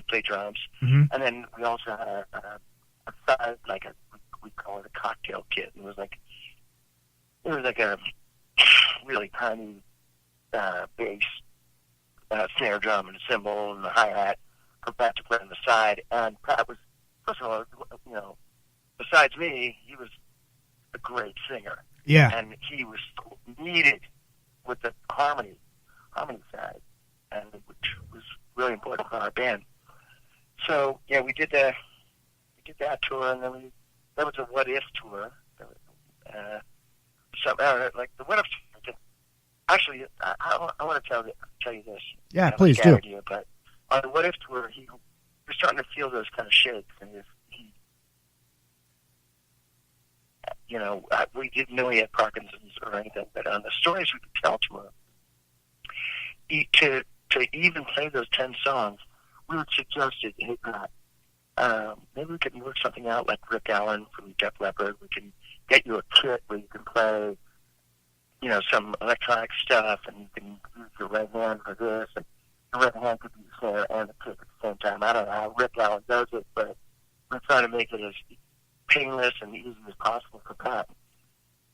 play drums. Mm-hmm. And then we also had a side, we call it a cocktail kit. It was like a really tiny bass, snare drum and a cymbal and a hi-hat for Pat to play on the side. And Pat was, first of all, besides me, he was a great singer. Yeah. And he was needed with the harmony side, and which was really important for our band. So yeah, we did that tour, and then that was a What If tour. Like the What If tour. Actually, I want to tell you this. Yeah, please do. Idea, but on the What If tour, he was starting to feel those kind of shakes, and we didn't know he had Parkinson's or anything, but on the stories we could tell to him, to even play those 10 songs, we would suggest it. Hey, Pat, maybe we can work something out like Rick Allen from Def Leppard. We can get you a kit where you can play, some electronic stuff, and you can use your right hand for this, and your right hand could be the snare and the kick at the same time. I don't know how Rick Allen does it, but we're trying to make it as painless and easy as possible for Pat.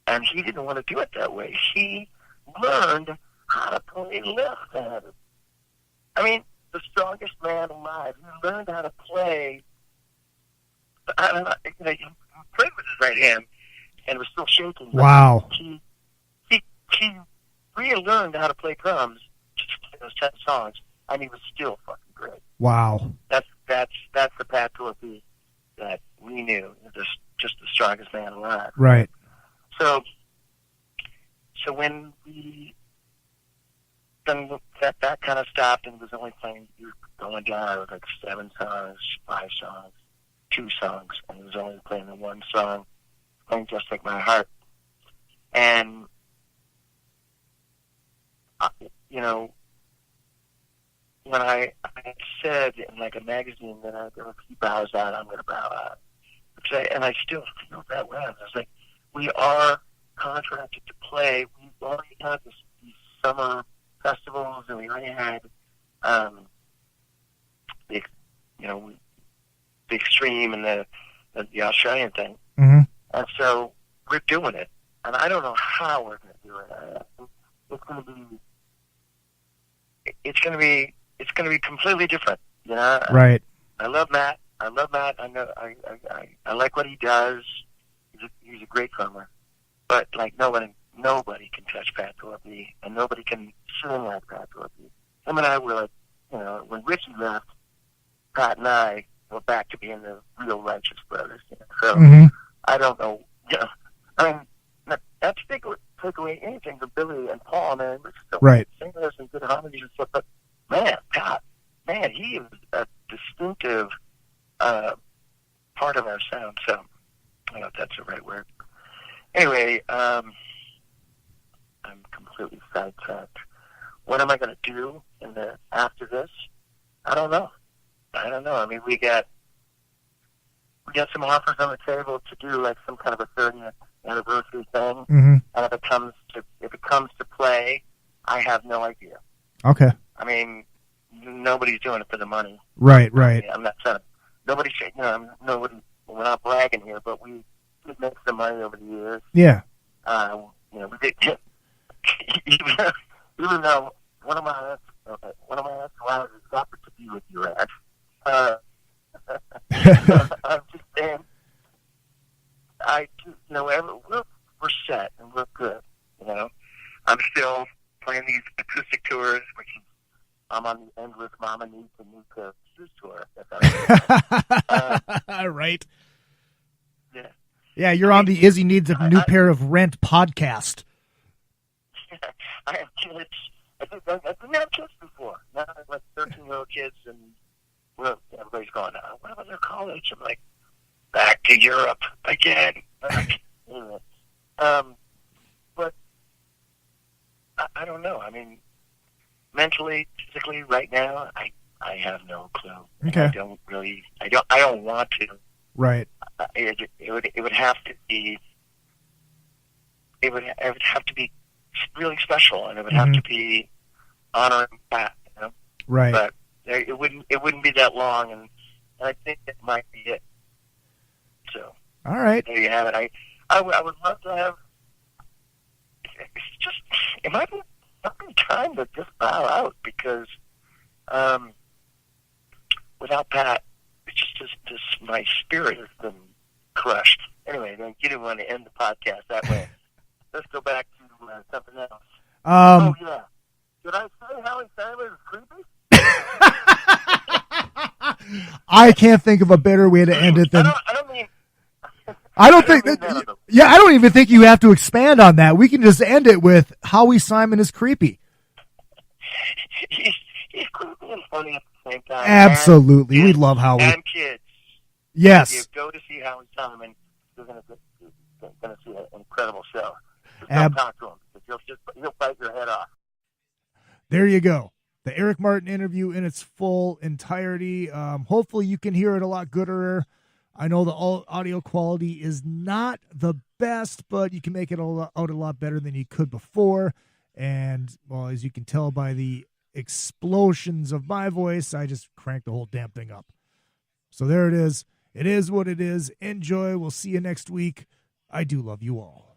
And he didn't want to do it that way. He learned how to play left-handed. I mean, the strongest man alive. He learned how to play. I don't know, he played with his right hand and was still shaking. Wow. He relearned how to play drums just to play those 10 songs, and he was still fucking great. Wow. That's the Pat Torpey that we knew, just the strongest man alive. Right. So when that kind of stopped and was only playing, you were going down, it was like 7 songs, 5 songs, 2 songs, and he was only playing the one song, playing Just Like My Heart. And, when I said in like a magazine that if he bows out, I'm going to bow out. And I still feel that way. I was like, we are contracted to play. We've already had these summer festivals, and we already had the Extreme and the Australian thing. Mm-hmm. And so we're doing it. And I don't know how we're going to do it. It's going to be completely different. Right. I love Matt. I know. I like what he does. He's a great drummer. But like nobody can touch Pat Torpey, and nobody can sing like Pat Torpey. Him and I were like, when Richie left, Pat and I were back to being the real Righteous Brothers. So I don't know. I mean, not to take away anything from Billy and Paul, man. We're still singers and good harmonies and stuff. But man, Pat, he is a distinctive part of our sound. So I don't know if that's the right word. Anyway, I'm completely sidetracked. What am I going to do after this? I don't know. I mean, we got some offers on the table to do like some kind of a 30th anniversary thing. Mm-hmm. And if it comes to play, I have no idea. Okay. I mean, nobody's doing it for the money. Right. I'm not saying nobody. We're not bragging here, but we did make some money over the years. Yeah. We did. Even though one of my ex-wives is offered to be with you, Rex. I'm just saying. We're set and we're good. I'm still playing these acoustic tours, which is I'm on the endless Mama Needs a New Pair of Shoes tour. Right. Yeah. Yeah, you're on the Izzy Needs a New Pair of Rent podcast. I have kids. I didn't have kids before. Now I have like 13-year-old kids, and everybody's going, what about their college? I'm like, back to Europe. I again. But I don't know. I mean, mentally, physically, right now, I have no clue. Okay. I don't want to. Right. It would have to be. It would have to be really special, and it would have to be honoring Pat. You know? Right. But it wouldn't be that long, and I think that might be it. So. All right. There you have it. I would love to have. It's just it might be time to just bow out because without Pat, it's just my spirit has been crushed. Anyway, you didn't want to end the podcast that way. Let's go back to something else. Oh yeah, did I say Howie Simon is creepy? I can't think of a better way to end it than. I don't mean. I don't think that. Yeah, I don't even think you have to expand on that. We can just end it with Howie Simon is creepy. He's creepy and funny at the same time. Absolutely, we love Howie. And kids. Yes. If you go to see Howie Simon, you're going to see an incredible show. Just don't talk to him because he'll bite your head off. There you go. The Eric Martin interview in its full entirety. Hopefully you can hear it a lot gooder. I know the audio quality is not the best, but you can make it out a lot better than you could before. And, well, as you can tell by the explosions of my voice, I just cranked the whole damn thing up. So there it is. It is what it is. Enjoy. We'll see you next week. I do love you all.